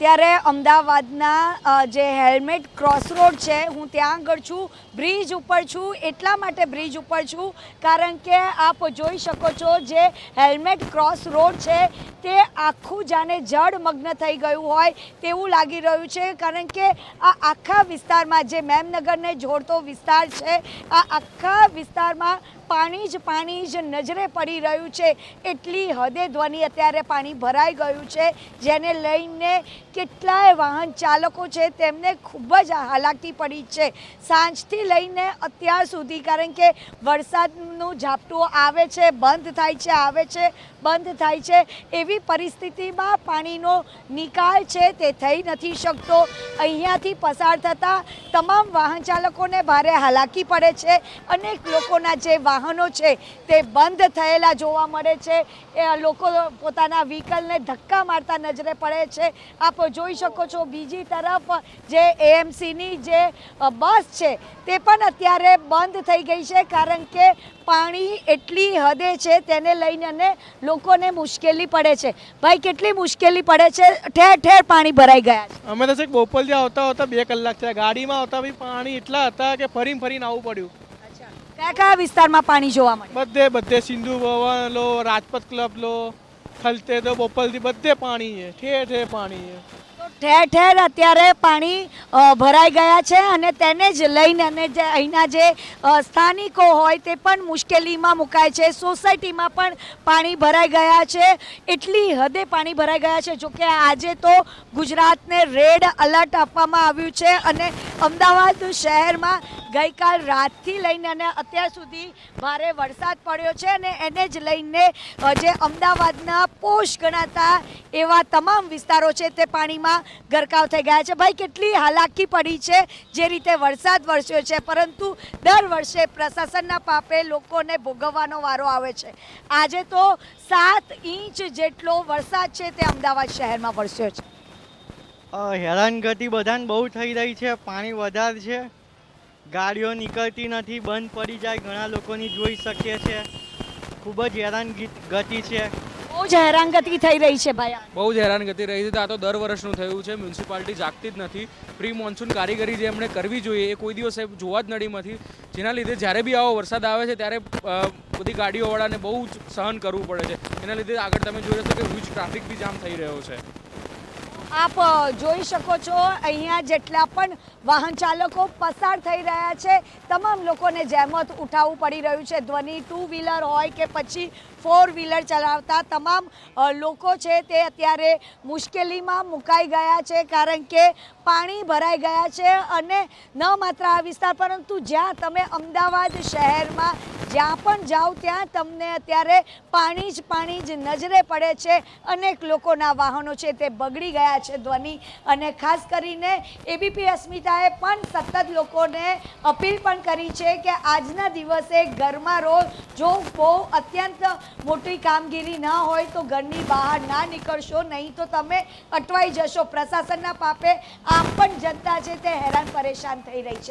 અત્યારે અમદાવાદના જે હેલ્મેટ ક્રોસ રોડ છે, હું ત્યાં આગળ છું, બ્રિજ ઉપર છું. એટલા માટે બ્રિજ ઉપર છું કારણ કે આપ જોઈ શકો છો જે હેલ્મેટ ક્રોસ રોડ છે તે આખું જાણે જળમગ્ન થઈ ગયું હોય તેવું લાગી રહ્યું છે. કારણ કે આ આખા વિસ્તારમાં જે મેમનગરને જોડતો વિસ્તાર છે, આ આખા વિસ્તારમાં પાણી જ નજરે પડી રહ્યું છે. એટલી હદે ધ્વનિ અત્યારે પાણી ભરાઈ ગયું છે, જેને લઈને કેટલાય વાહન ચાલકો છે તેમને ખૂબ જ હાલાકી પડી છે સાંજથી લઈને અત્યાર સુધી. કારણ કે વરસાદનું ઝાપટું આવે છે, બંધ થાય છે, આવે છે, બંધ થાય છે. એવી પરિસ્થિતિમાં પાણીનો નિકાલ છે તે થઈ નથી શકતો. અહીંયાથી પસાર થતા તમામ વાહન ચાલકોને ભારે હાલાકી પડે છે. અનેક લોકોના જે વાહનો છે તે બંધ થયેલા જોવા મળે છે. લોકો પોતાના વ્હીકલને ધક્કા મારતા નજરે પડે છે. આપ જોઈ શકો છો બીજી તરફ જે એએમસીની જે બસ છે તે પણ અત્યારે બંધ થઈ ગઈ છે કારણ કે પાણી એટલી હદે છે તેને લઈને અને લોકોને મુશ્કેલી પડે છે. ભાઈ, કેટલી મુશ્કેલી પડે છે? ઠેર ઠેર પાણી ભરાઈ ગયા છે. અમે તો છેક બોપલથી આવતા 2 કલાક થયા. ગાડીમાં આવતા બી પાણી એટલા હતા કે ફરીને આવવું પડ્યું. કયા કયા વિસ્તારમાં પાણી જોવા મળે? બધે સિંધુ ભવન લો, રાજપથ ક્લબ લો, ખલતે તો બોપલથી બધે પાણી છે. ઠેર પાણી છે. ઠેર ઠેર અત્યારે પાણી ભરાઈ ગયા છે અને તેને જ લઈને અને જે અહીંના જે સ્થાનિકો હોય તે પણ મુશ્કેલીમાં મુકાય છે. સોસાયટીમાં પણ પાણી ભરાઈ ગયા છે. એટલી હદે પાણી ભરાઈ ગયા છે. જોકે આજે તો ગુજરાતને રેડ એલર્ટ આપવામાં આવ્યું છે અને અમદાવાદ શહેરમાં ગઈકાલ રાતથી લઈને અને અત્યાર સુધી ભારે વરસાદ પડ્યો છે અને એને જ લઈને જે અમદાવાદના પોશ ગણાતા એવા તમામ વિસ્તારો છે તે પાણીમાં ગરકાવ થઈ ગયા છે. ભાઈ, કેટલી હાલાકી પડી છે. જે રીતે વરસાદ વરસ્યો છે પરંતુ દર વર્ષે પ્રશાસનના પાપે લોકોને ભોગવવાનો વારો આવે છે. આજે તો 7 ઇંચ જેટલો વરસાદ છે તે અમદાવાદ શહેરમાં વરસ્યો છે. હેરાનગતિ બધાને બહુ થઈ રહી છે. પાણી વધારે છે, ગાડીઓ નીકળતી નથી, બંધ પડી જાય. ઘણા લોકોની જોઈ શકીએ છે. ખૂબ જ હેરાનગતિ છે. બહુ જ હેરાનગતિ થઈ રહી છે ભાઈ. બહુ જ હેરાનગતિ રહી છે. આ તો દર વર્ષનું થયું છે. મ્યુનિસિપાલિટી જાગતી જ નથી. પ્રી મોન્સૂન કારીગરી જે એમણે કરવી જોઈએ એ કોઈ દિવસે જોવા જ નડી નથી. જેના લીધે જ્યારે બી આવો વરસાદ આવે છે ત્યારે બધી ગાડીઓવાળાને બહુ જ સહન કરવું પડે છે. એના લીધે આગળ તમે જોઈ શકો કે હુજ ટ્રાફિક બી જામ થઈ રહ્યો છે. આપ જોઈ શકો છો અહીંયા જેટલા પણ વાહન ચાલકો પસાર થઈ રહ્યા છે તમામ લોકોને જહેમત ઉઠાવવું પડી રહ્યું છે. ધ્વનિ 2 વ્હીલર હોય કે પછી 4 વ્હીલર ચલાવતા તમામ લોકો છે તે અત્યારે મુશ્કેલીમાં મુકાઈ ગયા છે કારણ કે પાણી ભરાઈ ગયા છે. અને ન માત્ર આ વિસ્તાર પરંતુ જ્યાં તમે અમદાવાદ શહેરમાં જ્યાં પણ જાઓ ત્યાં તમને અત્યારે પાણી જ નજરે પડે છે. અનેક લોકોના વાહનો છે તે બગડી ગયા છે ધ્વનિ. અને ખાસ કરીને એબીપી અસ્મિતાએ પણ સતત લોકોને અપીલ પણ કરી છે કે આજના દિવસે ઘરમાં રહો. જો બહુ અત્યંત મોટી કામગીરી ન હોય તો ઘરની બહાર ના નીકળશો, નહીં તો તમે અટવાઈ જશો. પ્રશાસનના પાપે આમ પણ જનતા છે તે હેરાન પરેશાન થઈ રહી છે.